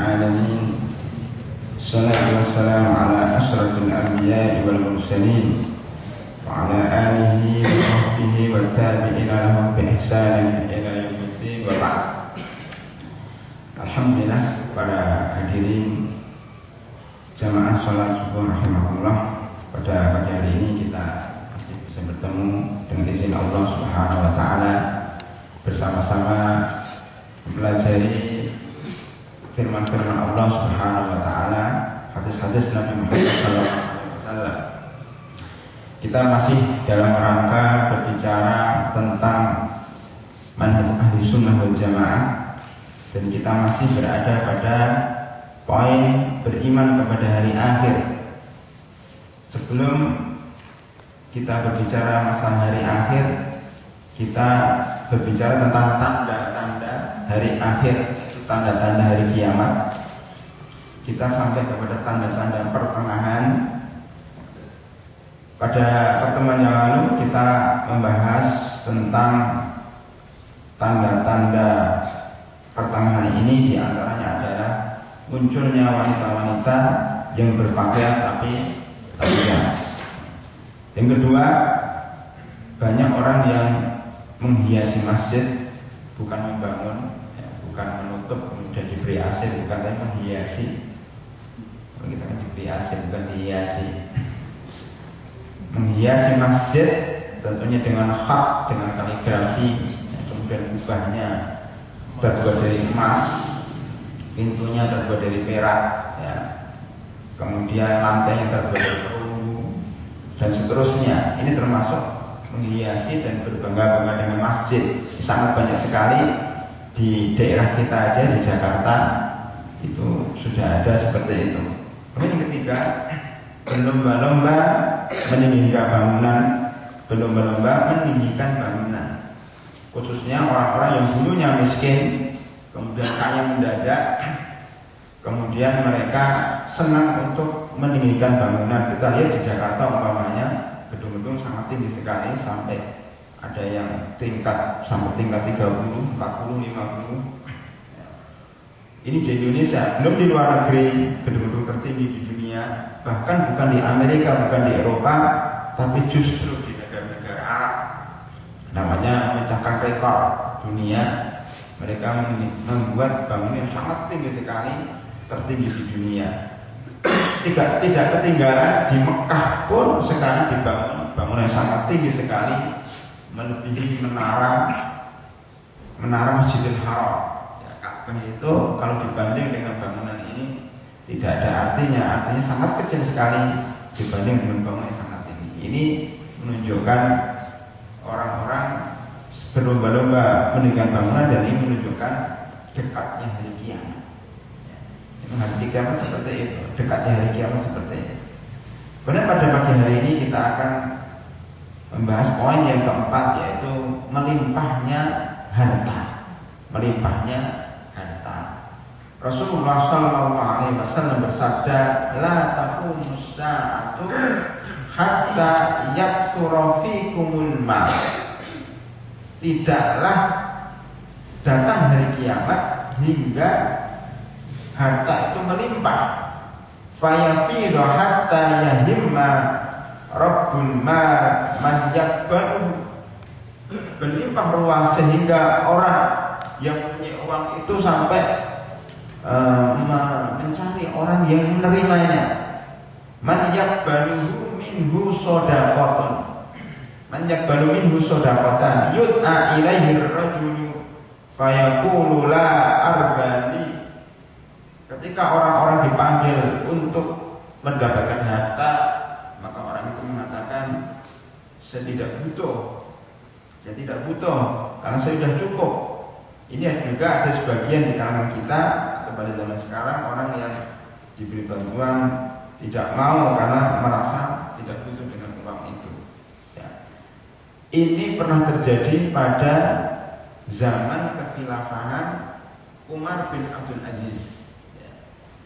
العالمين الصلاة والسلام على أشرف الأنبياء والمرسلين وعلى آله وصحبه والتابعين لهم بإحسان إلى يوم الدين وبعد. Alhamdulillah para hadirin jamaah sholat subuh rahimahullah, pada pagi hari ini kita masih bisa bertemu dengan izin Allah Subhanahu wa Ta'ala, bersama-sama mempelajari firman-firman Allah Subhanahu wa Ta'ala, hadis-hadis Nabi Muhammad SAW. Kita masih dalam rangka berbicara tentang manhaj ahli sunnah wal jamaah, dan kita masih berada pada poin beriman kepada hari akhir. Sebelum kita berbicara masalah hari akhir, kita berbicara tentang tanda-tanda hari akhir, tanda-tanda hari kiamat. Kita sampai kepada tanda-tanda pertengahan. Pada pertemuan yang lalu kita membahas tentang tanda-tanda pertengahan ini, diantaranya adalah munculnya wanita-wanita yang berpakaian tapi tidak. Yang kedua, banyak orang yang menghiasi masjid, bukan membangun, bukan menutup kemudian diberi AC, bukan, tapi menghiasi. Kalau kita kan diberi AC, bukan dihiasi. Menghiasi masjid tentunya dengan khat, dengan kaligrafi, kemudian ubahnya terbuat dari emas, pintunya terbuat dari perak, ya. Kemudian lantainya terbuat dari perunggu, dan seterusnya. Ini termasuk menghiasi dan berbangga-bangga dengan masjid. Sangat banyak sekali di daerah kita aja, di Jakarta itu sudah ada seperti itu. Kemudian yang ketiga, berlomba-lomba meninggikan bangunan, berlomba-lomba meninggikan bangunan. Khususnya orang-orang yang dulunya miskin, kemudian kaya mendadak, kemudian mereka senang untuk meninggikan bangunan. Kita lihat di Jakarta umpamanya, gedung-gedung sangat tinggi sekali, sampai ada yang sampai tingkat 30, 40, 50. Ini di Indonesia, belum di luar negeri, gedung-gedung tertinggi di dunia, bahkan bukan di Amerika, bukan di Eropa, tapi justru di negara-negara Arab. Namanya memecahkan rekor dunia. Mereka membuat bangunan yang sangat tinggi sekali, tertinggi di dunia. Tidak ketinggalan, di Mekah pun sekarang dibangun bangunan yang sangat tinggi sekali, melebihi menara Masjidil Haram. Ya, Ka'bah itu kalau dibanding dengan bangunan ini tidak ada artinya. Artinya sangat kecil sekali dibanding dengan bangunan yang sangat tinggi. Ini menunjukkan orang-orang berlomba-lomba meninggikan bangunan, dan ini menunjukkan dekatnya hari kiamat. Hari kiamat seperti itu, dekatnya hari kiamat seperti itu. Kemudian pada pagi hari ini kita akan membahas poin yang keempat, yaitu melimpahnya harta. Melimpahnya harta. Rasulullah SAW bersabda, la taqumus sa'atu hatta yaksura fikumul mal. Tidaklah datang hari kiamat hingga harta itu melimpah. Fayafidhu hatta yahimma rabbul mal man yakbalu. Berlimpah ruang sehingga orang yang punya uang itu sampai mencari orang yang menerimanya. Man yakbaluhu minhu shadaqatan. Man yakbalu minhu shadaqatan yud'a ilaihi ar-rajulu fayaqulu la arbali. Ketika orang-orang dipanggil untuk mendapatkan harta, maka orang itu mengatakan, saya tidak butuh karena saya sudah cukup. Ini juga ada sebagian di kalangan kita atau pada zaman sekarang, orang yang diberi bantuan tidak mau karena merasa tidak butuh dengan uang itu. Ya. Ini pernah terjadi pada zaman kekhilafahan Umar bin Abdul Aziz. Ya.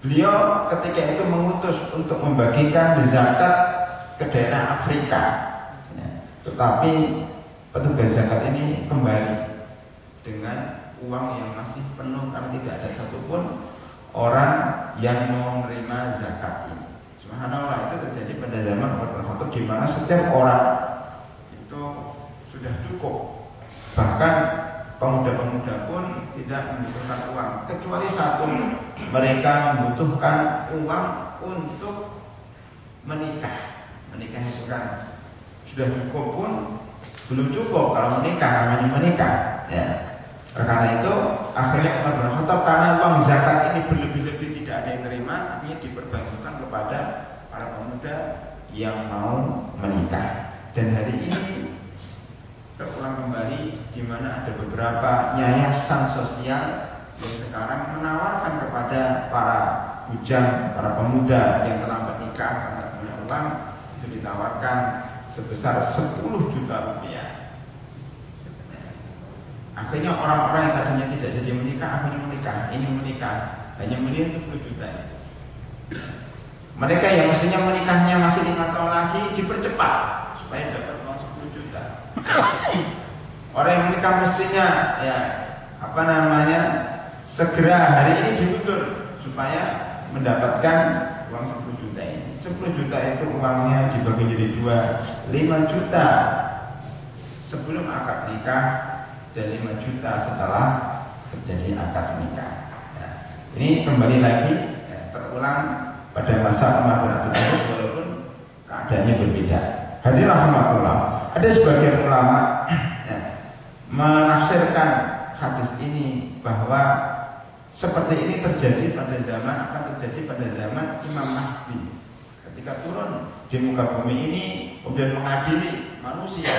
Beliau ketika itu mengutus untuk membagikan zakat ke daerah Afrika. Ya. Tetapi petugas zakat ini kembali dengan uang yang masih penuh karena tidak ada satupun orang yang mau menerima zakat ini. Subhanallah, itu terjadi pada zaman Umar bin Khattab, di mana setiap orang itu sudah cukup. Bahkan pemuda-pemuda pun tidak membutuhkan uang, kecuali satu, mereka membutuhkan uang untuk menikah. Menikah itu kan sudah cukup pun belum cukup kalau menikah, namanya menikah ya. Karena itu akhirnya Umar bin Khattab, karena uang zakat ini berlebih-lebih tidak ada yang terima, akhirnya diperbantukan kepada para pemuda yang mau menikah. Dan hari ini terulang kembali, di mana ada beberapa yayasan sosial yang sekarang menawarkan kepada para bujang, para pemuda yang telah menikah karena punya uang, itu ditawarkan sebesar 10 juta rupiah. Akhirnya orang-orang yang tadinya tidak jadi menikah, akhirnya menikah, ingin menikah, hanya melihat 10 juta itu. Mereka yang mestinya menikahnya masih 5 tahun lagi dipercepat supaya dapat uang 10 juta. Orang yang menikah mestinya segera hari ini diundur supaya mendapatkan uang 10 juta ini. 10 juta itu uangnya dibagi jadi 2, 5 juta sebelum akad nikah dan 5 juta setelah terjadi akad nikah. Ini kembali lagi terulang pada masa Umar bin Abdul Aziz, walaupun keadaannya berbeda. Hadirin rahimakumullah, ada sebagian ulama menafsirkan hadis ini bahwa seperti ini terjadi pada zaman, akan terjadi pada zaman Imam Mahdi ketika turun di muka bumi ini, kemudian mengadili manusia,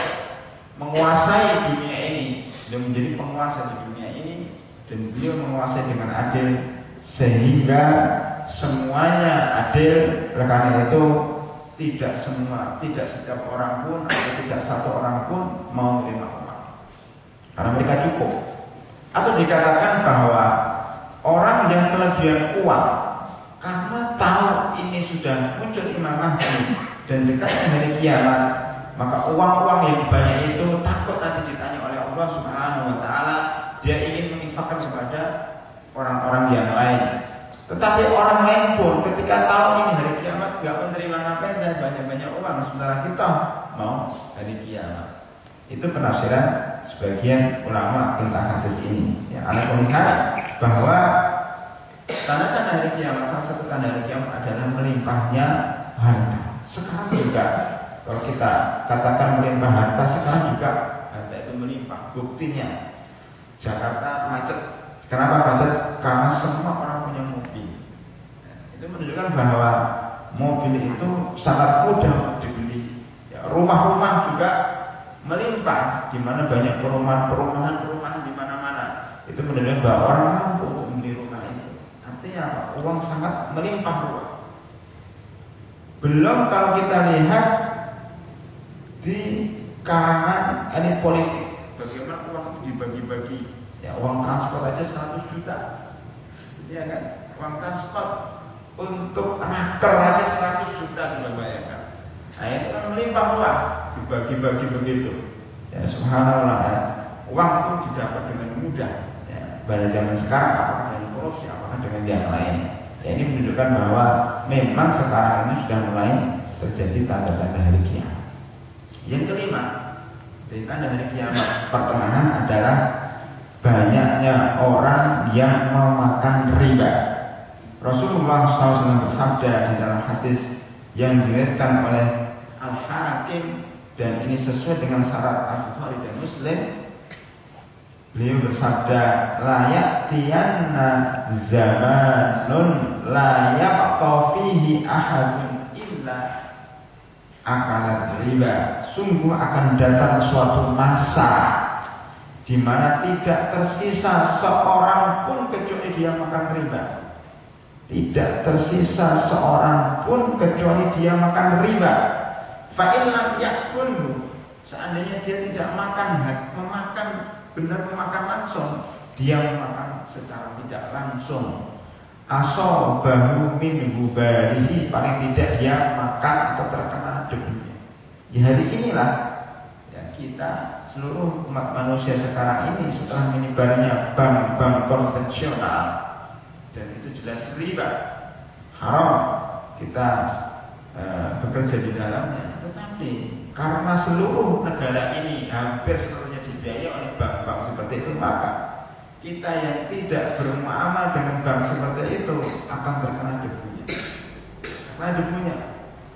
menguasai dunia ini dan menjadi penguasa di dunia ini, dan beliau menguasai dengan adil sehingga semuanya adil. Karena itu tidak setiap orang pun atau tidak satu orang pun mau menerima uang karena mereka cukup. Atau dikatakan bahwa orang yang kelebihan uang karena tahu ini sudah muncul Imam Mahdi dan dekatnya hari kiamat, maka uang-uang yang banyak itu takut nanti ditanya oleh Allah Subhanahu wa Ta'ala, dia ingin menginfakkan kepada orang-orang yang lain. Tetapi orang lain pun ketika tahu ini hari kiamat gak menerima ngapain dan banyak-banyak uang, sementara kita mau hari kiamat. Itu penafsiran sebagian ulama tentang hadis ini. Anak melihat bahwa tanda-tanda hari kiamat, salah satu tanda hari kiamat adalah melimpahnya harta. Sekarang juga kalau kita katakan melimpah harta, sekarang juga harta itu melimpah. Buktinya Jakarta macet. Kenapa macet? Karena semua orang punya mobil. Itu menunjukkan bahwa mobil itu sangat mudah dibeli. Rumah-rumah juga melimpah, di mana banyak perumahan di mana-mana. Itu menunjukkan bahwa orang mampu untuk membeli rumah itu. Artinya uang sangat melimpah ruah. Belum kalau kita lihat di kalangan elit politik, bagaimana uang itu dibagi-bagi. Ya, uang transport aja 100 juta. Ya kan? Uang transport untuk raker aja 100 juta, coba bayangkan. Nah, itu kan melimpah ruah, dibagi-bagi begitu. Ya, subhanallah, ya. Uang itu didapat dengan mudah. Ya, pada zaman sekarang apakah dengan korupsi, apakah dengan yang lain. Ya, ini menunjukkan bahwa memang sekarang ini sudah mulai terjadi tanda-tanda hari kiamat. Yang kelima, dari tanda hari kiamat pertengahan adalah banyaknya orang yang memakan riba. Rasulullah SAW bersabda di dalam hadis yang diriwayatkan oleh Al-Hakim dan ini sesuai dengan syarat Al-Bukhari dan Muslim. Beliau bersabda, la ya'tiyanna zamanun la yabqa fihi ahadun illa akalat riba. Sungguh akan datang suatu masa di mana tidak tersisa seorang pun kecuali dia makan riba. Tidak tersisa seorang pun kecuali dia makan riba. Fa in lam yakulhu, seandainya dia tidak benar memakan langsung, dia memakan secara tidak langsung. Asobahu minhu barihi, paling tidak dia makan atau terkena debunya. Di hari inilah ya, kita seluruh umat manusia sekarang ini setelah menyebarnya bank-bank konvensional, dan itu jelas riba, haram kita bekerja di dalamnya. Tetapi karena seluruh negara ini hampir seluruhnya dibiayai oleh bank-bank seperti itu, maka kita yang tidak bermuamalah dengan bank seperti itu akan terkena debunya. Karena debunya,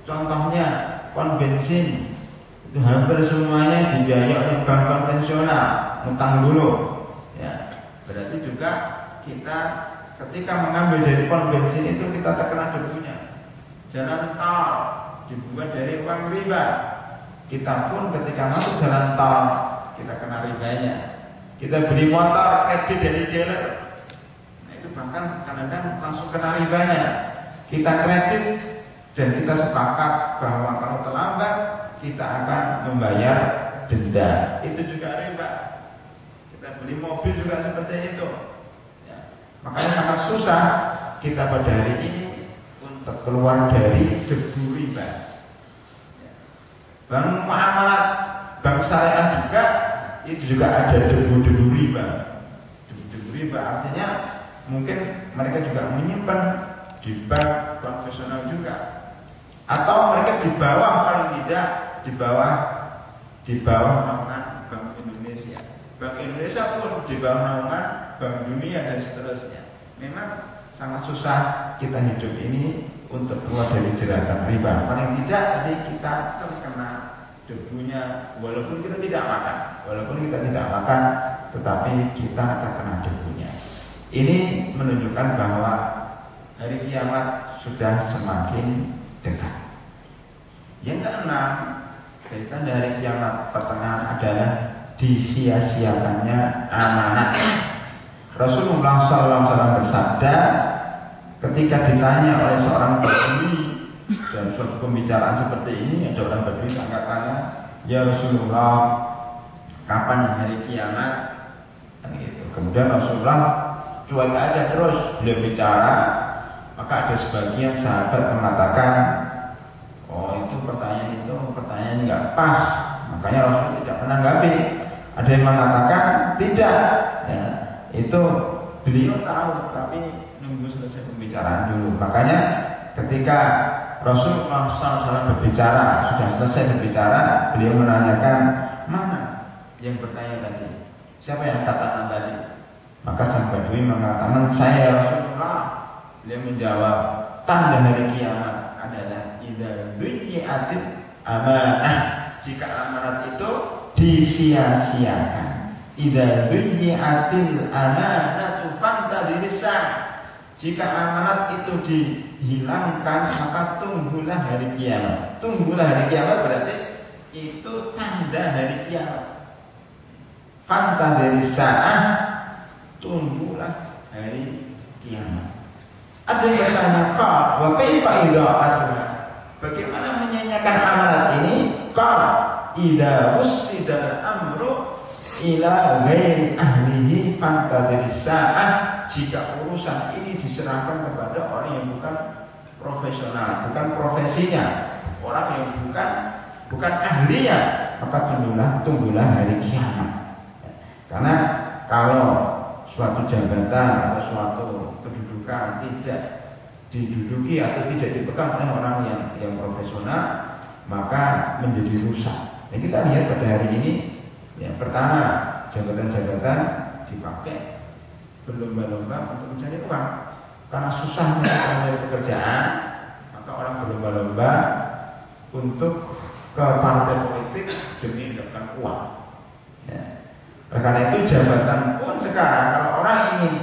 contohnya pom bensin itu hampir semuanya dibiayai oleh bank konvensional, utang dulu. Ya, berarti juga kita ketika mengambil dari pom bensin itu kita terkena debunya. Jalan tol dibuat dari uang riba. Kita pun ketika masuk jalan tol kita kena ribanya. Kita beli motor kredit dari dealer, nah itu bahkan kadang-kadang langsung kena ribanya. Kita kredit dan kita sepakat bahwa kalau terlambat kita akan membayar denda, itu juga riba. Kita beli mobil juga seperti itu ya. Makanya sangat susah kita pada hari ini untuk keluar dari debu riba ya. Bank muamalat, bank syariah juga itu juga ada debu-debu riba. Debu-debu riba artinya mungkin mereka juga menyimpan di bank profesional juga, atau mereka di bawah, paling tidak di bawah naungan Bank Indonesia. Bank Indonesia pun di bawah naungan Bank Dunia dan seterusnya. Memang sangat susah kita hidup ini untuk keluar dari jeratan riba. Paling tidak tadi kita terkena debunya, walaupun kita tidak makan, tetapi kita terkena debunya. Ini menunjukkan bahwa hari kiamat sudah semakin dekat. Yang keenam, kaitan dari kiamat pertengahan adalah disia-siakannya amanat. Rasulullah SAW bersabda ketika ditanya oleh seorang badui dalam suatu pembicaraan seperti ini, ada orang badui tanya, ya Rasulullah, kapan hari kiamat? Gitu. Kemudian Rasulullah cuek aja terus beliau bicara. Maka ada sebagian sahabat mengatakan, oh itu pertanyaan nggak pas, makanya Rasul tidak menanggapi. Ada yang mengatakan tidak, ya, itu beliau tahu tapi nunggu selesai pembicaraan dulu. Makanya ketika Rasulullah SAW berbicara, sudah selesai berbicara, beliau menanyakan, mana yang bertanya tadi? Siapa yang katakan tadi? Maka sang badui mengatakan, saya Rasulullah. Beliau menjawab, tanda hari kiamat adalah idza dhuyi'atil amanah, jika amanat itu disia-siakan. Idza dhuyi'atil amanatu fantadhiris sa'a, jika amanat itu dihilangkan maka tunggulah hari kiamat. Tunggulah hari kiamat berarti itu tanda hari kiamat. Fantadhiris sa'a, tunggulah hari kiamat. Ada yang bertanya, wa kaifa idha'atuha, bagaimana menyanyikan amanat ini? Qala idza wussidal amru ila ghairi ahlihi fantadhiris sa'ah, jika urusan ini diserahkan kepada orang yang bukan profesional, bukan profesinya, orang yang bukan ahlinya, maka tunggulah hari kiamat. Karena kalau suatu jabatan atau suatu kedudukan tidak diduduki atau tidak dipegang oleh orang yang profesional, maka menjadi rusak. Nah, kita lihat pada hari ini, yang pertama, jabatan-jabatan dipakai berlomba-lomba untuk mencari uang. Karena susahnya mencari pekerjaan, maka orang berlomba-lomba untuk ke partai politik demi mendapatkan uang. Ya. Karena itu jabatan pun sekarang kalau orang ingin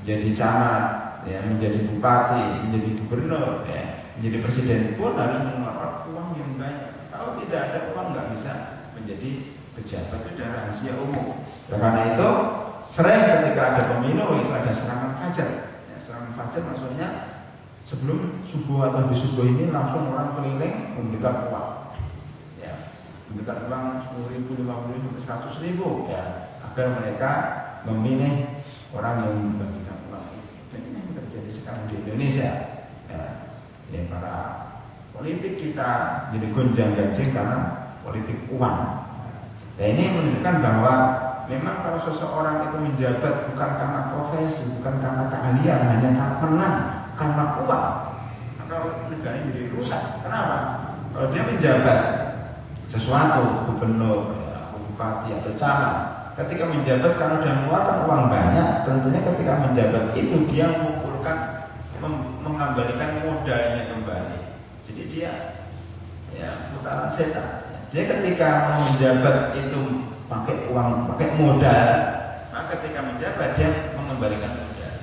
menjadi camat, ya, menjadi bupati, menjadi gubernur, ya, menjadi presiden pun harus mengeluarkan uang yang banyak. Kalau tidak ada uang nggak bisa menjadi pejabat, itu sudah rahasia umum. Karena itu sering ketika ada pemilu itu ada serangan fajar. Ya, serangan fajar maksudnya sebelum subuh atau di subuh ini langsung orang keliling memberikan uang. Ya, memberikan uang 10.000, 50.000, 100.000, ya, agar mereka memilih orang yang membagikan uang itu. Dan ini yang terjadi sekarang di Indonesia. Ya, para politik kita jadi gonjang-ganjing karena politik uang. Nah, ini menunjukkan bahwa memang kalau seseorang itu menjabat bukan karena profesi, bukan karena keahlian, hanya karena menang, karena uang, maka negara jadi rusak. Kenapa? Kalau dia menjabat sesuatu, gubernur, bupati atau camat, ketika menjabat karena dia mengeluarkan uang banyak, tentunya ketika menjabat itu dia mengumpulkan, mengembalikan modalnya kembali. Jadi dia putaran setan. Jadi ketika menjabat itu pakai uang, pakai modal, maka ketika menjabat dia mengembalikan modal.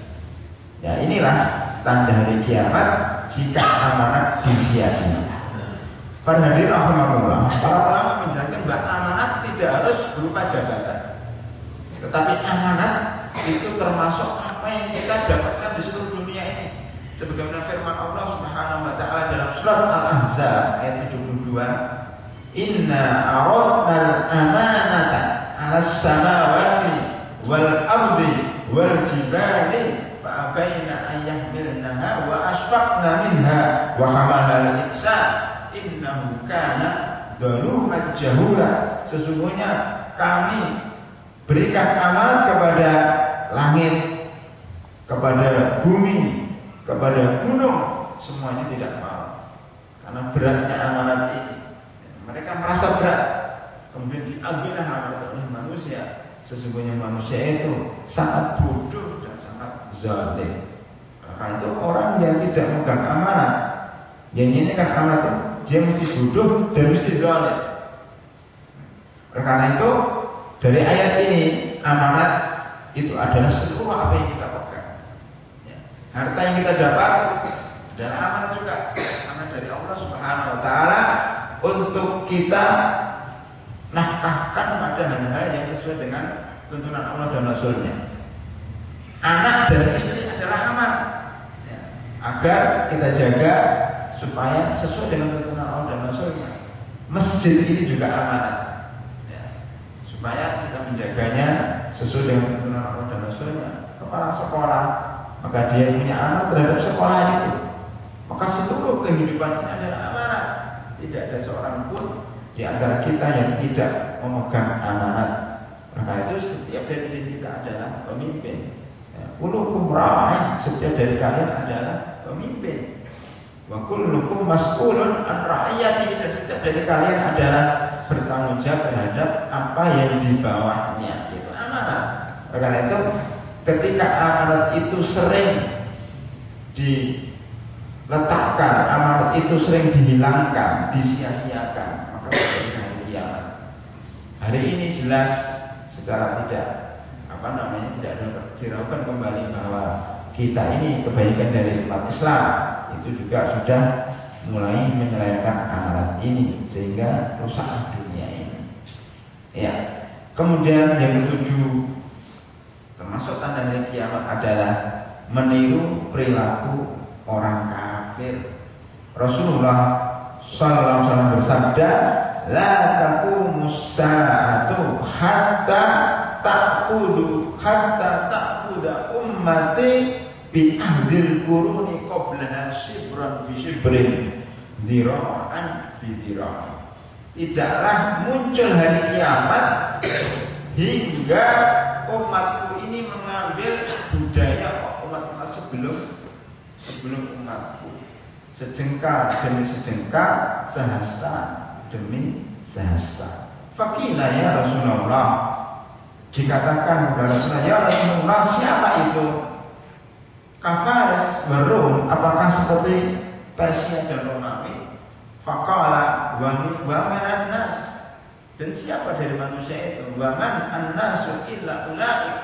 Ya inilah tanda hari kiamat jika amanat disia-sia. Para hadirin rahimakumullah, para ulama menjelaskan bahwa amanat tidak harus berupa jabatan, tetapi amanat itu termasuk apa yang kita dapatkan di seluruh dunia ini. Sebagaimana firman Allah Subhanahu wa taala dalam surat Al-Ahzab ayat 72, "Inna aradna al-amanata 'alas samawati wal ardi wal jibali fa abaina an yahmilnaha wa ashfaqna minha wa hamalaha al-insan innahu kana zaluman jahula." Sesungguhnya kami berikan amanat kepada langit, kepada bumi, kepada gunung, semuanya tidak mau karena beratnya amanat ini. Mereka merasa berat, kemudian diambillah amanat oleh manusia. Sesungguhnya manusia itu sangat bodoh dan sangat zalim. Karena itu orang yang tidak memegang amanat, yang ini kan amanat itu, dia mesti bodoh dan mesti zalim. Karena itu dari ayat ini amanat itu adalah seluruh apa yang kita pegang. Harta yang kita dapat adalah amanat juga, amanat dari Allah Subhanahu wa taala untuk kita nafkahkan pada hal-hal yang sesuai dengan tuntunan Allah dan Rasulnya. Anak dan istri adalah amanat, agar kita jaga supaya sesuai dengan tuntunan Allah dan Rasulnya. Masjid ini juga amanat, supaya kita menjaganya sesuai dengan tuntunan Allah dan Rasulnya. Kepala sekolah, maka dia punya amanat terhadap sekolah itu. Maka seluruh kehidupan ini adalah amanat. Tidak ada seorang pun di antara kita yang tidak memegang amanat. Maka itu setiap dari diri kita adalah pemimpin. Kullukum ra'in, setiap dari kalian adalah pemimpin. Wa kullukum mas'ulun an ra'iyatihi, setiap dari kalian adalah bertanggung jawab terhadap apa yang di bawahnya. Itu amanat. Karena itu ketika amanat itu sering diletakkan, amanat itu sering dihilangkan, disia-siakan, maka terjadi hari kiamat. Hari ini jelas secara tidak tidak diragukan kembali bahwa kita ini kebaikan dari umat Islam itu juga sudah mulai menyelewengkan amanat ini sehingga rusak dunia ini. Ya. Kemudian yang ketujuh, termasuk tanda hari kiamat adalah meniru perilaku orang kafir. Rasulullah sallallahu alaihi wasallam bersabda, "La taqumus sa'atu hatta ta'khudha ummati bi ahdil quruni qablaha shibran bi shibrin dhira'an bi dhira'." Tidaklah muncul hari kiamat hingga umatku ini mengambil budaya umat-umat sebelum umatku, sejengkal demi sejengkal, sehasta demi sehasta. Faqila ya Rasulullah, dikatakan kepada Rasulullah, ya Rasulullah, siapa itu? Kafaris warum, apakah seperti Persia dan Romawi? Faqala wa man an-nas, dan siapa dari manusia itu? Wa man an-nasu illa ulaik,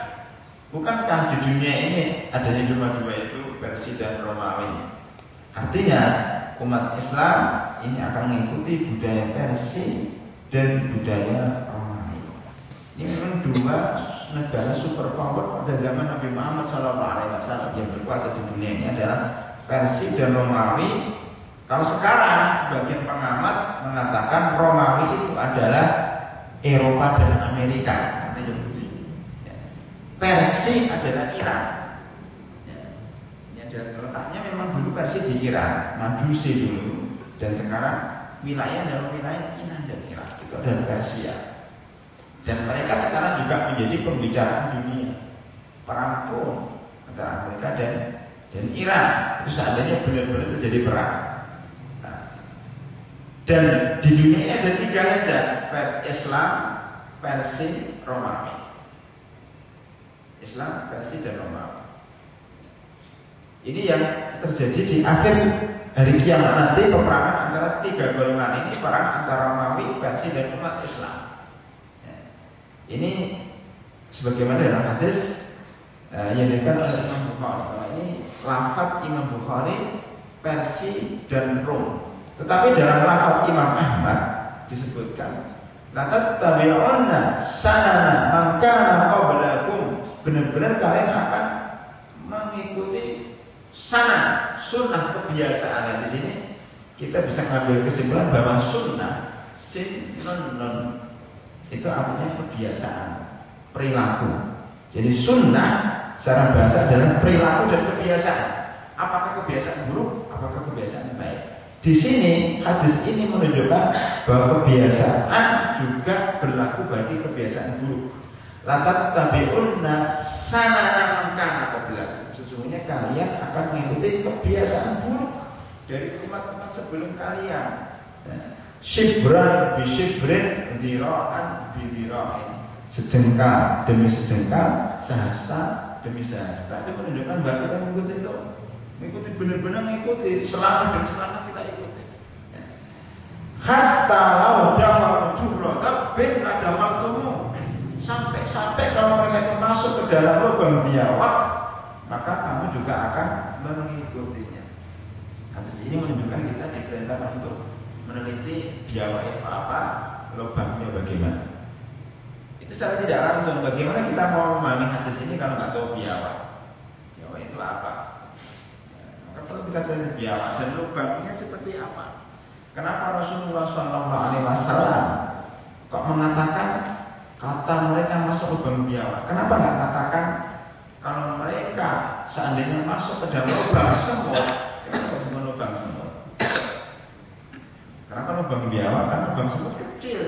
bukankah di dunia ini adanya dua-dua itu, Persia dan Romawi? Artinya umat Islam ini akan mengikuti budaya Persia dan budaya Romawi. Ini memang dua negara superpower pada zaman Nabi Muhammad SAW yang berkuasa di dunia ini adalah Persia dan Romawi. Kalau sekarang sebagian pengamat mengatakan Romawi itu adalah Eropa dan Amerika, karena Yahudi. Persia adalah Iran. Letaknya memang dulu Persia di Iran, Majusi dulu, dan sekarang wilayah dalam wilayah Iran dan Irak itu adalah Persia. Dan mereka sekarang juga menjadi pembicaraan dunia. Perang pun antara Amerika dan Iran itu seandainya benar-benar terjadi perang. Nah, dan di dunia ini ada 3 saja, Islam, Persia, Romawi. Islam, Persia, dan Romawi. Ini yang terjadi di akhir hari kiamat nanti, peperangan antara 3 golongan ini, perang antara Romawi, Persia, dan umat Islam. Ini sebagaimana dalam hadis yang dikatakan oleh Imam Bukhari. Ini lafaz Imam Bukhari, Persia, dan Rom. Tetapi dalam lafaz Imam Ahmad disebutkan la tattabi'unna sanana man kana qablakum, benar-benar kalian akan mengikuti sunnah kebiasaan. Di sini kita bisa mengambil kesimpulan bahwa sunnah sin non itu artinya kebiasaan, perilaku. Jadi sunnah secara bahasa adalah perilaku dan kebiasaan. Apakah kebiasaan buruk, apakah kebiasaan baik? Di sini hadis ini menunjukkan bahwa kebiasaan juga berlaku bagi kebiasaan buruk. Latat tabi'unna sanana man kana qablakum, sesungguhnya kalian akan mengikuti kebiasaan buruk dari umat-umat sebelum kalian. Shibran bi shibrin, dira'an bi dira'in, sejengkal demi sejengkal, sehasta demi sehasta. Itu menunjukkan bahwa kita mengikuti benar-benar mengikuti, selangkah demi selangkah kita ikuti. Hatta law dakhal jurrata bin adakhaltumu, sampai kalau mereka itu masuk ke dalam lubang biawak, maka kamu juga akan mengikutinya. Hadis ini menunjukkan kita diperintahkan untuk meneliti biawak itu apa, lubangnya bagaimana. Itu secara tidak langsung. Bagaimana kita mau memahami hadis ini kalau nggak tahu biawak? Biawak itu apa? Maka perlu kita tahu biawak dan lubangnya seperti apa. Kenapa Rasulullah SAW kok mengatakan kata mereka masuk lubang biawak? Kenapa nggak katakan kalau mereka seandainya masuk ke dalam lubang semut? Kenapa cuma lubang semut? Kenapa lubang biawak? Karena lubang semut kecil,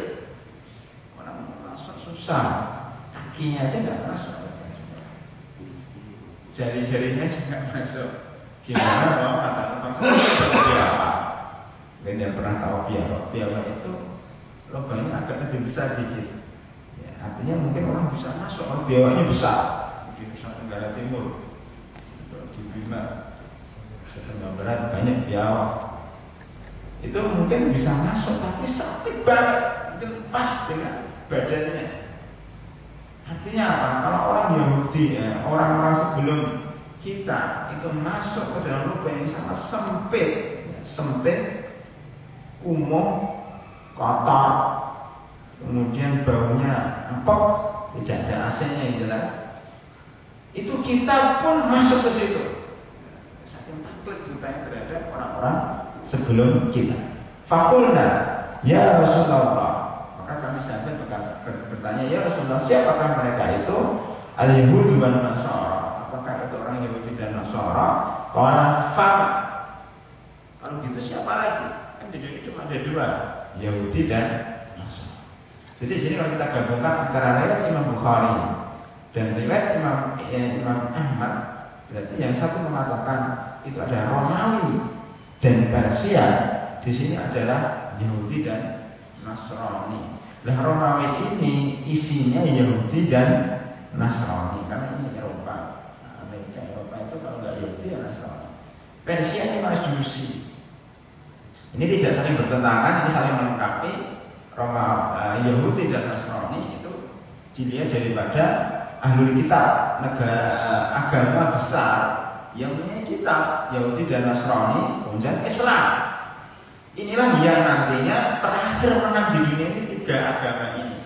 orang masuk susah, kakinya aja nggak masuk, jari-jarinya aja nggak masuk. Gimana mau kata lubang semut seperti apa? Kalian yang pernah tahu biawak? Biawak itu lubangnya agak lebih besar dikit. Ya, artinya mungkin orang bisa masuk. Kalau biawaknya besar di Nusa Tenggara Timur, di Bima, Nusa Tenggara Barat banyak biawak. Itu mungkin bisa masuk, tapi sakit banget, mungkin pas dengan badannya. Artinya apa? Kalau orang Yahudi, orang-orang sebelum kita itu masuk ke dalam lubang yang sangat sempit, umum, kotor, kemudian baunya empuk, tidak ada AC-nya yang jelas. Itu kita pun masuk ke situ. Saking takut butanya terhadap orang-orang sebelum kita. Fakulna, ya Rasulullah. Maka kami sahabat bertanya, ya Rasulullah, siapakah mereka itu? Al-Yahudi wan Nasara. Apakah itu orang Yahudi dan Nasara? Qala fama. Kalau gitu siapa lagi? Kan di dunia cuma ada 2, Yahudi dan Nasara. Jadi di sini kalau kita gabungkan antara riwayat Imam Bukhari dan riwayat Imam Ahmad, berarti yang satu mengatakan itu ada Romawi dan Persia, di sini adalah Yahudi dan Nasrani. Lah Romawi ini isinya Yahudi dan Nasrani karena ini Eropa. Amerika Eropa itu kalau nggak Yahudi ya Nasrani. Persia ini Majusi. Ini tidak saling bertentangan, ini saling melengkapi. Yahudi dan Nasrani itu dilihat daripada ahlul kitab, negara agama besar yang punya kitab, Yahudi dan Nasrani, kemudian Islam. Inilah yang nantinya terakhir menang di dunia ini 3 agama ini,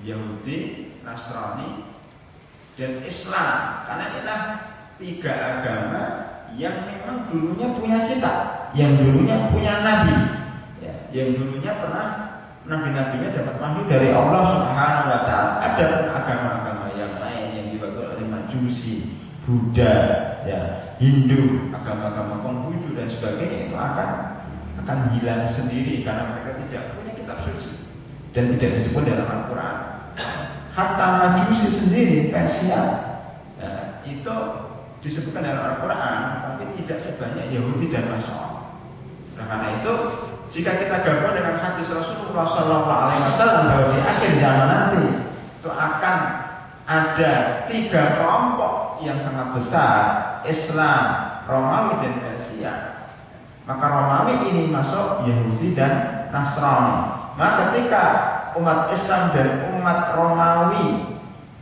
Yahudi, Nasrani, dan Islam. Karena inilah 3 agama yang memang dulunya punya kitab, yang dulunya punya nabi, ya, yang dulunya pernah nabi-nabinya dapat wahyu dari Allah Subhanahu Wa Taala. Ada agama-agama yang lain yang dibawa oleh Majusi, Buddha, ya, Hindu, agama-agama Konghucu dan sebagainya itu akan hilang sendiri karena mereka tidak punya kitab suci dan tidak disebut dalam Al-Quran. hatta Majusi sendiri Persia itu disebutkan dalam Al-Quran, tapi tidak sebanyak Yahudi dan Nasrani. Nah, karena itu jika kita gabung dengan hadis Rasulullah SAW bahwa di akhir zaman nanti itu akan ada 3 kelompok yang sangat besar, Islam, Romawi dan Persia. Maka Romawi ini masuk Yahudi dan Nasrani. Maka ketika umat Islam dan umat Romawi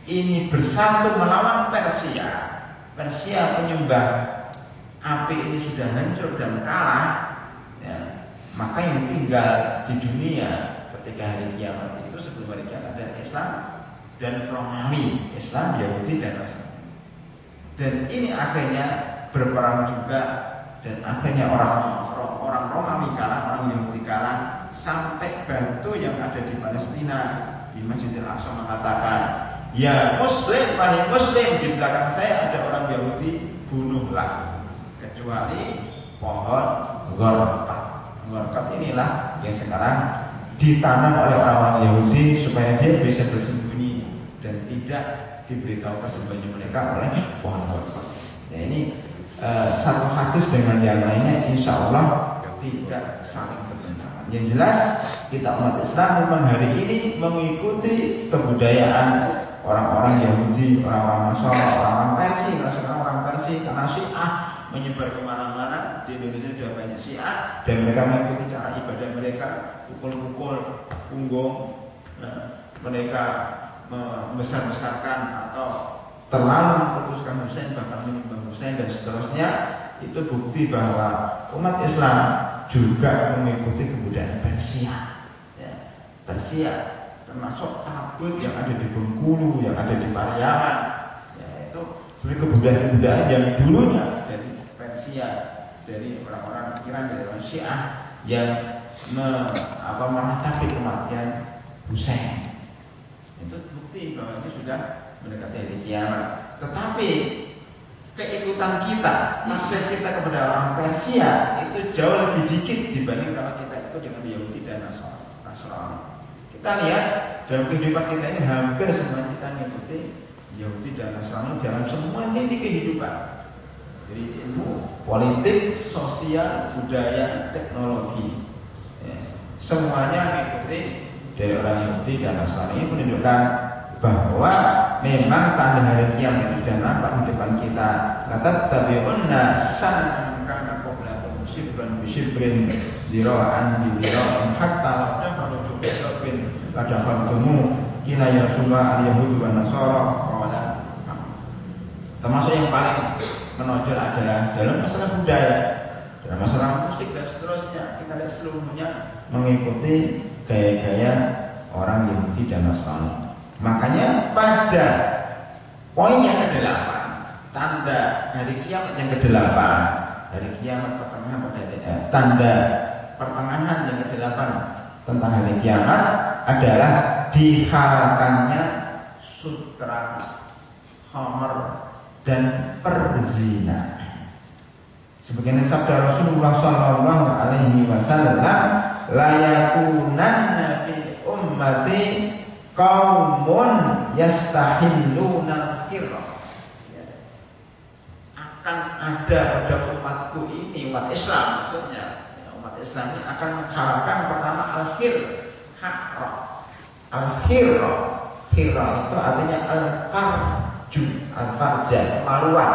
ini bersatu melawan Persia, Persia penyembah api ini sudah hancur dan kalah, ya, maka yang tinggal di dunia ketika hari kiamat itu sebelum hari kiamat adalah Islam dan Romawi, Islam, Yahudi dan Nasrani. Dan ini akhirnya berperang juga, dan akhirnya orang Romawi kalah, orang Yahudi kalah, sampai batu yang ada di Palestina di Masjidil Aqsa mengatakan, ya Muslim, wahai Muslim, di belakang saya ada orang Yahudi, bunuhlah, kecuali pohon Gharqad. Gharqad inilah yang sekarang ditanam oleh orang-orang Yahudi supaya dia bisa bersembunyi dan tidak diberitahu persembunyian mereka oleh pohon Gharqad. Ya, ini satu hadis dengan yang lainnya insya Allah tidak saling bertentangan. Yang jelas kita umat Islam memang hari ini mengikuti kebudayaan orang-orang Yahudi, orang-orang Nasrani, orang-orang Persia. Karena sekarang orang Persia karena Syiah menyebar kemana-mana, di Indonesia sudah banyak Syiah, dan mereka mengikuti cara ibadah mereka, pukul-pukul punggung, mereka membesar-besarkan atau terlalu memputuskan Husain, bahkan menyembah Husain dan seterusnya. Itu bukti bahwa umat Islam juga mengikuti kebudayaan Persia, ya. Persia termasuk tabut yang ada di Bengkulu, yang ada di Pariaman, ya, itu sebenarnya kebudayaan yang dulunya dari Persia, dari orang-orang Iran, dari orang Syiah yang meratapi kematian Husain. Itu bukti bahwa ini sudah mendekati hari kiamat. Tetapi keikutan kita, makna kita kepada orang Persia itu jauh lebih dikit dibanding kalau kita ikut dengan Yahudi dan Nasrani. Kita lihat dalam kehidupan kita ini hampir semua kita mengikuti Yahudi dan Nasrani dalam semua lini kehidupan. Jadi ilmu, politik, sosial, budaya, teknologi, ya, semuanya mengikuti dari orang Yahudi dan Nasrani. Ini menunjukkan bahwa memang tanda hari kiamat itu sudah nampak di depan kita. Kata tabi'unna sanan kana qablakum shibran bi shibrin zira'an bi zira'in hatta la takhruju bi rabbin kadafaltumu kila ya Rasulullah al-yahudu wa nasara qala. Termasuk yang paling menonjol adalah dalam masalah budaya, dalam masalah musik dan seterusnya. Kita lihat seluruhnya mengikuti gaya-gaya orang Yahudi dan Nasrani. Makanya pada poin yang ke-8, tanda hari kiamat yang ke-8, hari kiamat pertengahan, tanda pertengahan yang ke-8 tentang hari kiamat adalah dihalalkannya sutra, khamr dan perzinahan. Sebagaimana sabda Rasulullah Sallallahu Alaihi Wasallam, la yakunanna fi ummati kaumun yastahilluna al-qirra. Akan ada pada umatku ini, umat Islam maksudnya, ya, umat Islam ini akan menghalalkan pertama al-qir, haqra. Al-qirra, qirra itu artinya al-farju, al-farja, kemaluan.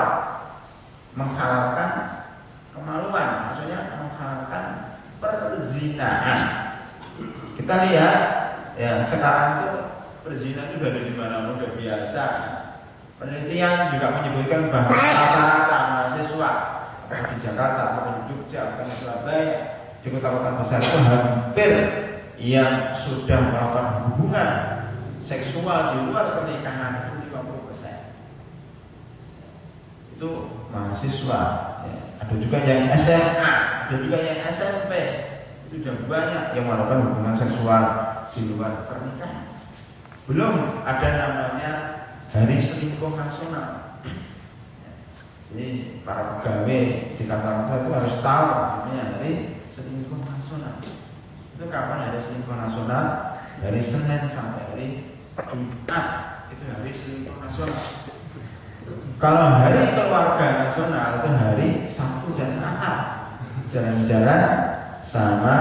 Menghalalkan kemaluan, maksudnya menghalalkan perzinahan. Kita lihat ya, sekarang itu perzinahan juga ada di mana-mana, udah biasa. Penelitian juga menyebutkan bahwa rata-rata mahasiswa di Jakarta, atau di Jogja, atau di Surabaya, di kota-kota besar itu hampir yang sudah melakukan hubungan seksual di luar pernikahan itu 50%. Itu mahasiswa. Ya. Ada juga yang SMA, ada juga yang SMP. Itu sudah banyak yang melakukan hubungan seksual di luar pernikahan. Belum ada namanya hari selingkuh nasional. Jadi para pegawai di kantor itu harus tahu namanya hari selingkuh nasional. Itu kapan hari selingkuh nasional? Dari Senin sampai hari Jumat. itu hari selingkuh nasional. Kalau hari keluarga nasional itu hari Sabtu dan Ahad, jalan-jalan sama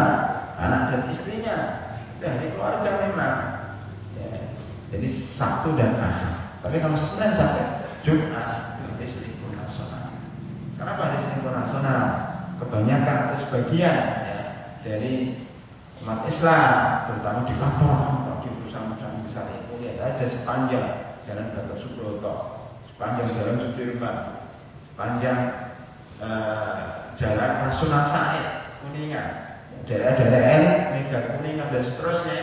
anak dan istrinya. Itu hari keluarga memang. Ya, jadi Sabtu dan Ahad. Tapi kalau Senin sampai Jumat itu hari selingkuh nasional. Kenapa hari selingkuh nasional? Kebanyakan atau sebagian ya, dari umat Islam, terutama di kantor atau di perusahaan-perusahaan besar itu, lihat aja sepanjang Jalan Gatot Subroto, sepanjang Jalan Sudirman, sepanjang Jalan Rasuna Said, Kuningan, daerah-daerah elit, Mega Kuningan dan seterusnya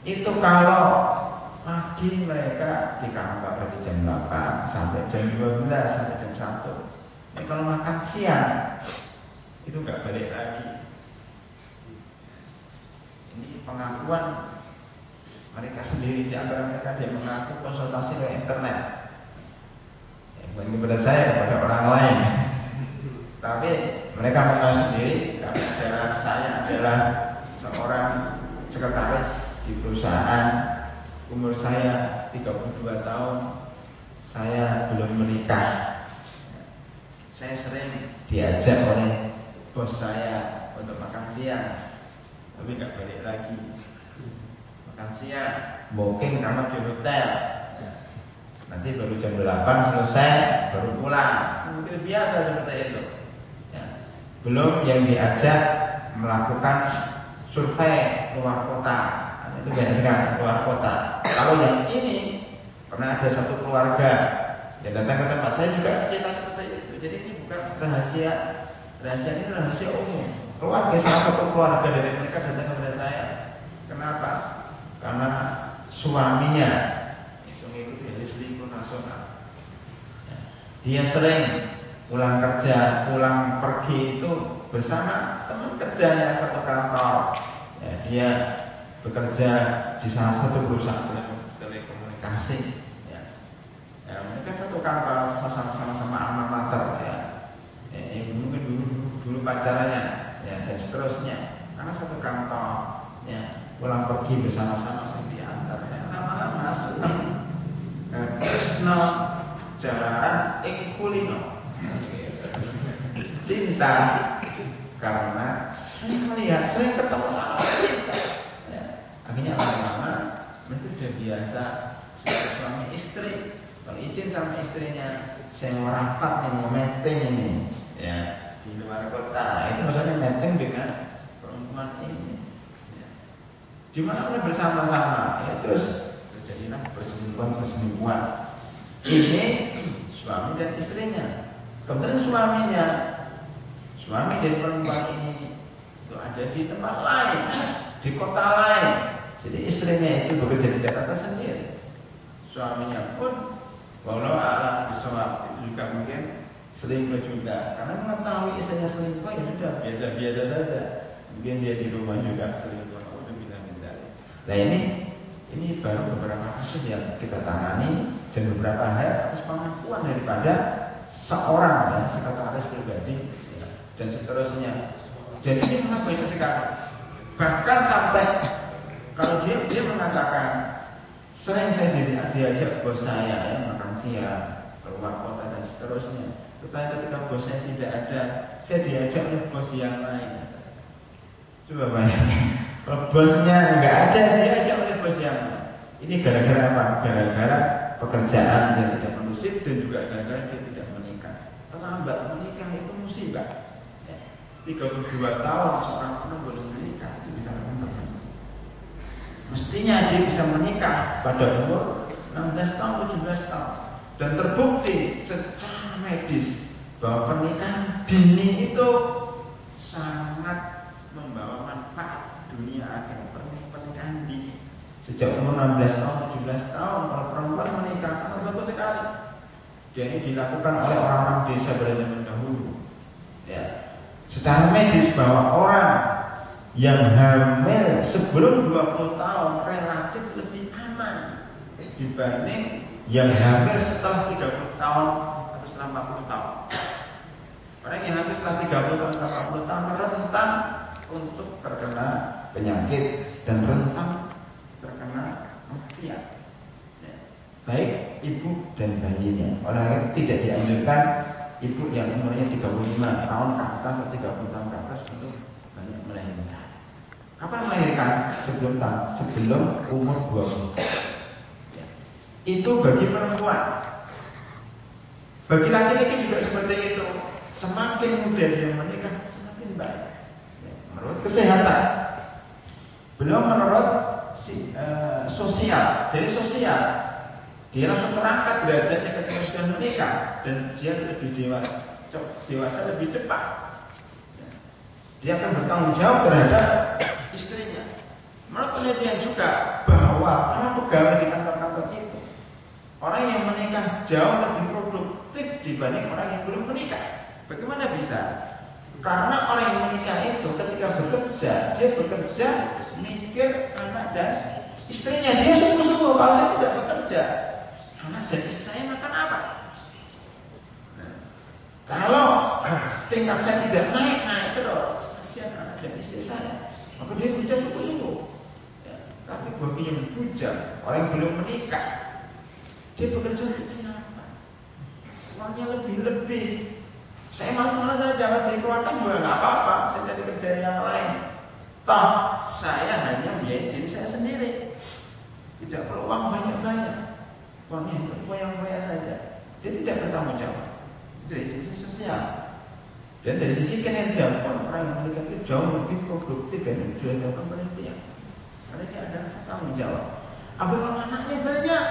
itu kalau pagi mereka di kantor dari jam 8 sampai jam 12 sampai jam 1. Kalau makan siang itu nggak balik lagi. Ini pengakuan mereka sendiri, di antara mereka dia mengaku konsultasi lewat internet. Ya, bukan kepada saya, kepada orang lain. Tapi mereka mengaku sendiri karena saya adalah seorang sekretaris di perusahaan. Umur saya 32 tahun, saya belum menikah. Saya sering diajak oleh bos saya untuk makan siang, tapi nggak balik lagi. Makan siang, mungkin karena di hotel. Nanti baru jam 8 selesai, baru pulang. Mungkin biasa seperti itu. Ya. Belum yang diajak melakukan survei luar kota. Itu banyak sekali luar kota. Kalau yang ini pernah ada satu keluarga yang datang ke tempat saya juga cerita seperti itu. Jadi ini bukan rahasia ini rahasia umum. Keluarga, salah satu keluarga dari mereka datang kepada saya. Kenapa? Karena suaminya itu mengikuti hari selingkuh nasional. Dia sering pulang kerja, pulang pergi itu bersama teman kerjanya satu kantor. Ya, dia bekerja di salah satu perusahaan telekomunikasi. Ya, mereka satu kantor, sama-sama alma mater ya. Mungkin dulu pacarannya ya, dan seterusnya. Karena satu kantor ya, pulang pergi bersama-sama sampai diantar ya. Lama-lama senang tresno jalaran kulino cinta karena sering melihat, sering ketemu cinta ya. Akhirnya lama-lama mereka sudah biasa sebagai suami istri. Kalau izin sama istrinya, saya mau rapat nih, mau meeting ini, ya di luar kota. Itu maksudnya meeting dengan perempuan ini. Ya. Di mana mereka bersama-sama, ya terus terjadilah perselingkuhan. Ini suami dan istrinya. Kemudian suami dan perempuan ini itu ada di tempat lain, di kota lain. Jadi istrinya itu bekerja di Jakarta sendiri. Suaminya pun walau alam bisawab itu juga mungkin selingkuh juga, karena mengetahui istrinya selingkuh ya sudah biasa-biasa saja. Mungkin dia di rumah juga selingkuh. Nah ini baru beberapa kasus yang kita tangani dan beberapa hal atas pengakuan daripada seorang ya, sekretaris pribadi ya, dan seterusnya. Dan ini sangat banyak sekali. Bahkan sampai kalau dia mengatakan sering saya diajak bos saya ya, makan siang keluar kota dan seterusnya. Tetapi ketika bos saya tidak ada, saya diajak oleh bos yang lain. Coba bayangin, kalau bosnya nggak ada, diajak oleh bos yang lain. Ini gara-gara apa? Gara-gara pekerjaan yang tidak kondusif dan juga gara-gara dia tidak menikah. Terlambat menikah itu musibah. 32 tahun seorang penuh belum menikah itu tidak teman-teman. Mestinya dia bisa menikah pada umur 16 tahun, 17 tahun. Dan terbukti secara medis bahwa pernikahan dini itu sangat membawa manfaat dunia akhirat. Pernikahan dini sejak umur 16 tahun, 17 tahun kalau perempuan menikah sangat bagus sekali. Dan ini dilakukan oleh orang-orang desa pada zaman dahulu. Ya, secara medis bahwa orang yang hamil sebelum 20 tahun relatif lebih aman dibanding yang hamil setelah 30 tahun atau setelah 40 tahun. Orang yang hamil setelah 30 tahun atau 40 tahun rentan untuk terkena penyakit dan rentan terkena kematian. Ya. Oleh karena itu tidak dianjurkan ibu yang umurnya 35 tahun ke atas atau 30 tahun ke atas untuk banyak melahirkan. Kapan melahirkan? Sebelum umur 20. Ya. Itu bagi perempuan. Bagi laki-laki juga seperti itu. Semakin muda dia menikah, semakin baik. Ya, menurut kesehatan. Belum menurut sosial. Dari sosial, dia langsung terangkat derajatnya ketika sudah menikah dan dia lebih dewasa lebih cepat. Ya. Dia akan bertanggung jawab terhadap istrinya. Menurut penelitian juga bahwa para pegawai di kantor-kantor itu, orang yang menikah jauh lebih produktif dibanding orang yang belum menikah. Bagaimana bisa? Karena orang yang menikah itu ketika bekerja, dia bekerja mikir anak dan istrinya. Dia sungguh-sungguh, kalau saya tidak bekerja, anak dan istri saya makan apa? Nah, kalau tingkat saya tidak naik terus, kasihan anak dan istri saya, maka dia bekerja sungguh-sungguh. Ya, tapi bagi yang bujang, orang yang belum menikah, dia bekerja untuk siapa? Uangnya lebih-lebih. Saya malas-malas saja, kalau dikeluarkan juga nggak apa-apa. Saya cari kerja yang lain. Toh saya hanya membiayai diri saya sendiri. Tidak perlu uang banyak-banyak. Uangnya untuk foya-foya saja. Dia tidak bertanggung jawab. Dari sisi sosial dan dari sisi kinerja pun orang yang menikah itu jauh lebih produktif dan juga dalam penelitian. Karena dia ada rasa tanggung jawab. Apabila anaknya banyak,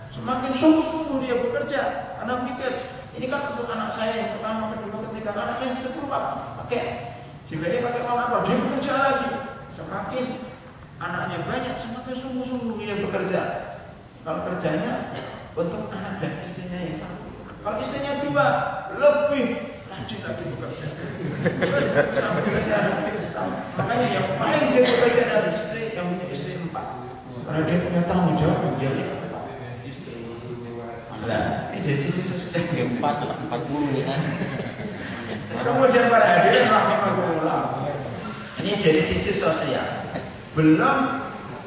semakin sungguh-sungguh dia bekerja. Anak mikir, ini kan untuk anak saya yang pertama, kedua, ketiga, anak yang 10 Pak, pakai. Jika dia pakai uang apa, dia bekerja lagi. Semakin anaknya banyak, semakin sungguh-sungguh dia bekerja. Kalau kerjanya untuk anak dan istrinya yang satu. Kalau istrinya 2, lebih rajin lagi bekerja. Sampai saja. Makanya yang paling dia bekerja dari istri yang punya istri 4. Karena dia punya tanggung jawab, dia istri. Nah, ini dari sisi sosial. 40 kan. Kemudian para hadirin rahimahullah, ini dari sisi sosial. Belum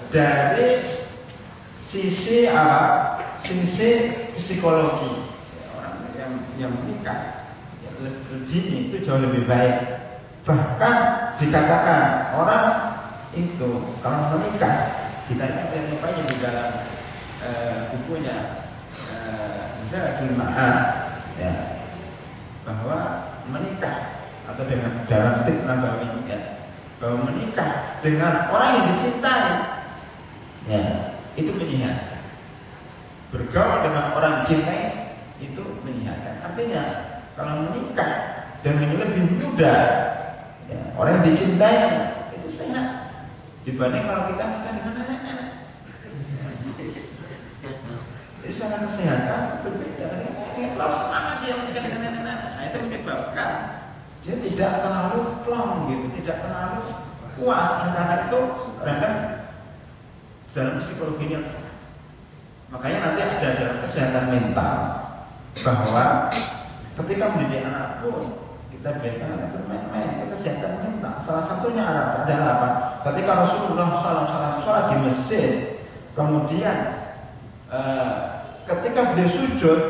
dari sisi sisi psikologi. Orang yang menikah yang dini itu jauh lebih baik. Bahkan dikatakan orang itu kalau menikah, kita lihat rupanya di dalam bukunya Zadul Ma'ad, ya, bahwa menikah atau dengan dalam tip Nabawi, ya, bahwa menikah dengan orang yang dicintai, ya, itu menyehatkan. Bergaul dengan orang dicintai itu menyehatkan. Artinya kalau menikah dengan yang lebih muda, ya, orang yang dicintai itu sehat dibanding kalau kita nikah dengan anak-anak. Jadi sangat kesehatan berbeda. Kalau semangat dia menikah dengan anak-anak, nah, itu menyebabkan dia tidak terlalu plong gitu, tidak terlalu puas. Karena itu kadang dalam psikologinya. Makanya nanti ada dalam kesehatan mental bahwa ketika mendidik anak pun kita biarkan anak bermain-main, itu kesehatan mental. Salah satunya adalah apa? Ketika Rasulullah SAW sholat di masjid, kemudian ketika beliau sujud,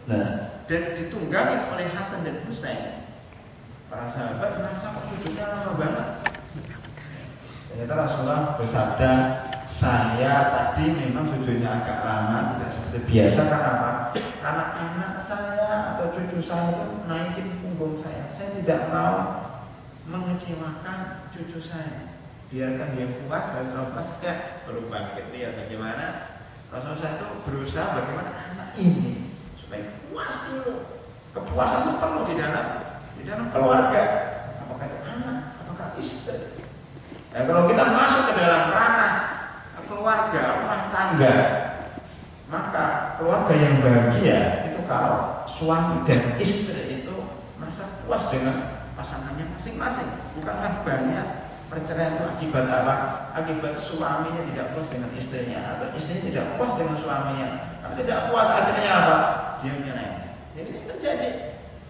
nah, dan ditunggangi oleh Hasan dan Husain, para sahabat merasa kok sujudnya lama banget. Ternyata Rasulullah bersabda, saya tadi memang sujudnya agak lama, tidak seperti biasa. Karena apa? Karena anak saya atau cucu saya itu naikin punggung saya. Saya tidak mau mengecewakan cucu saya. Biarkan dia puas, kalau puas saya baru bangkit. Lihat bagaimana Rasulullah saya itu berusaha bagaimana anak ini supaya puas dulu. Kepuasan itu perlu di dalam keluarga. Apakah itu anak, apakah istri. Nah, kalau kita masuk ke dalam ranah keluarga, rumah tangga, maka keluarga yang bahagia itu kalau suami dan istri itu merasa puas dengan pasangannya masing-masing. Bukankah banyak perceraian itu akibat apa? Akibat suaminya tidak puas dengan istrinya atau istrinya tidak puas dengan suaminya. Karena tidak puas akhirnya apa? Dia menyerah. Jadi ini terjadi.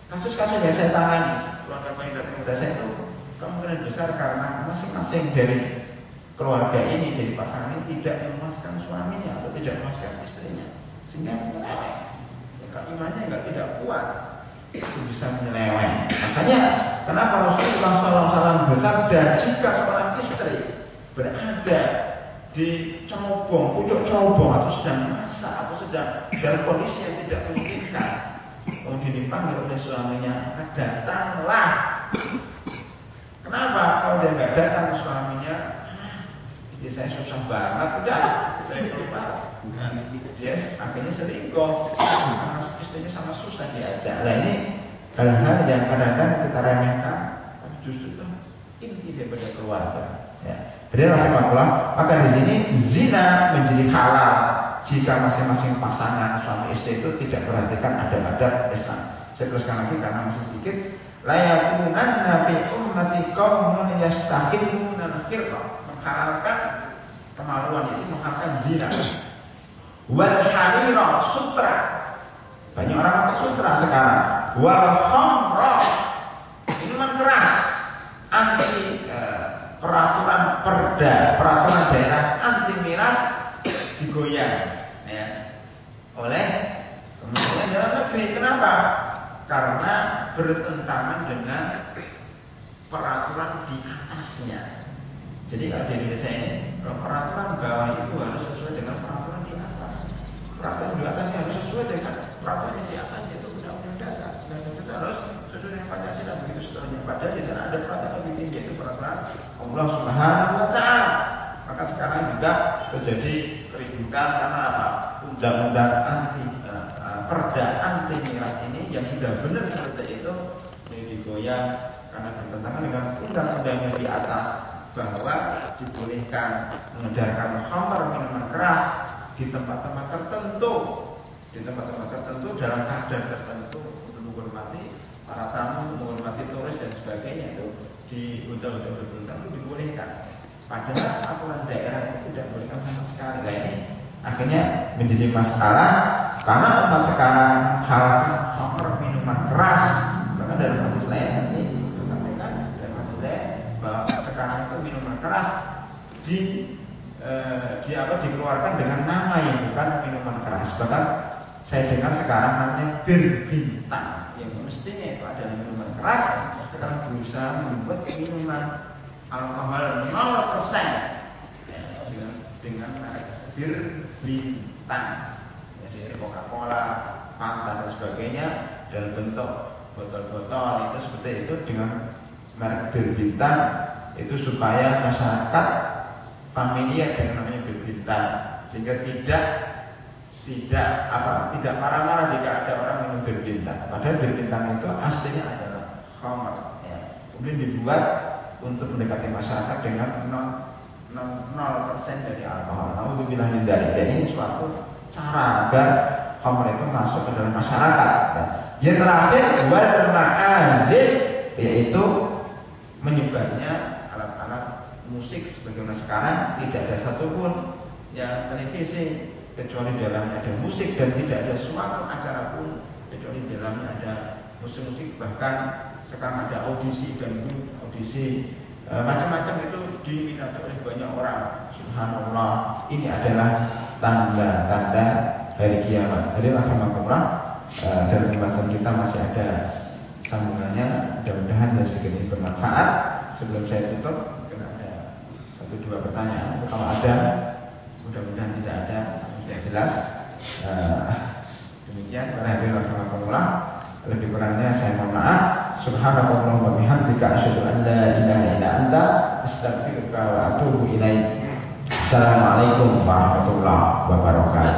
Kasus-kasus yang saya tangani, keluarga yang datang kepada saya itu kemungkinan besar karena masing-masing dari keluarga ini, dari pasangan ini tidak memuaskan suaminya atau tidak memuaskan istrinya, sehingga menyerah. kalau imannya tidak kuat itu bisa menyeleweng. Makanya kenapa Rasulullah SAW bersabda, jika seorang istri berada di cerobong, pucuk cerobong atau sedang masak atau sedang dalam kondisi yang tidak memungkinkan, kemudian dipanggil oleh suaminya, maka datanglah. Kenapa? Kalau dia nggak datang ke suaminya, istri saya susah banget, udahlah saya keluar. Dia akhirnya selingkuh, istrinya sama susah diajak. Nah ini hal-hal yang kadang-kadang kita remehkan, justru inti daripada keluarga. Ya. Jadi rahimahullah, maka di sini zina menjadi halal jika masing-masing pasangan suami istri itu tidak perhatikan adab-adab Islam. Saya teruskan lagi karena masih sedikit. La yakunanna fi ummati qaumun yastahilluna al-khirqa, menghalalkan kemaluan, itu menghalalkan zina. Wal harira, sutra. Banyak orang pakai sutra sekarang. Wal khamra, minuman keras. Anti peraturan perda, peraturan daerah anti miras digoyang ya, oleh Kementerian Dalam Negeri. Kenapa? Karena bertentangan dengan peraturan di atasnya. Jadi kalau di Indonesia ini, peraturan bawah itu harus sesuai dengan peraturan di atas. Peraturan di atasnya harus sesuai dengan peraturan yang di atas, itu undang-undang dasar. Undang-undang dasar harus sesuai dengan Pancasila, begitu seterusnya. Padahal di sana ada peraturan lebih tinggi, yaitu peraturan Allah Subhanahu wa Ta'ala. Maka sekarang juga terjadi keributan karena apa? Undang-undang perda anti miras ini yang sudah benar seperti itu ini digoyang karena bertentangan dengan undang-undang yang di atas, bahwa dibolehkan mengedarkan khamar, minuman keras di tempat-tempat tertentu, dalam kadar tertentu untuk menghormati para tamu, menghormati turis dan sebagainya. Itu di undang-undang tertentu dibolehkan. Padahal aturan daerah itu tidak bolehkan sama sekali. Nah ini akhirnya menjadi masalah karena umat sekarang menghalalkan khamar, minuman keras. Bahkan dalam hadis lain nanti saya sampaikan dalam hadis lain bahwa sekarang itu minuman keras dikeluarkan dengan nama yang bukan minuman keras. Bahkan saya dengar sekarang namanya bir bintang, yang mestinya itu adalah minuman keras, sekarang berusaha membuat minuman alkohol 0% ya, dengan bir bintang, ya, seperti Coca-Cola, Fanta dan sebagainya, dalam bentuk botol-botol itu seperti itu dengan merek bir bintang, itu supaya masyarakat familiar dengan namanya bir bintang, sehingga tidak marah-marah jika ada orang minum bir bintang. Padahal bir bintang itu aslinya adalah khamar, ya. Kemudian dibuat untuk mendekati masyarakat dengan 0% dari alkohol. Alhamdulillah min dzalik. Dan ini suatu cara agar khamar itu masuk ke dalam masyarakat. Yang terakhir wal ma'azif, yaitu menyebarnya alat-alat musik sebagaimana sekarang tidak ada satupun yang televisi kecuali dalamnya ada musik, dan tidak ada suatu acara pun kecuali dalamnya ada musik-musik. Bahkan sekarang ada audisi gandum, audisi macam-macam, itu diminati oleh banyak orang. Subhanallah, ini adalah tanda-tanda hari kiamat. Jadi rahimahullah, dalam pembahasan kita masih ada sambungannya. Mudah-mudahan dari segi ini bermanfaat. Sebelum saya tutup, mungkin ada 1-2 pertanyaan. Kalau ada, mudah-mudahan tidak ada, sudah jelas. Demikian para hadirin rahimahullah. Lebih kurangnya saya mohon maaf. Subhanallah wa bihamdika asyhadu an la ilaha illa anta astaghfiruka wa atubu ilaik. Assalamualaikum warahmatullahi wabarakatuh.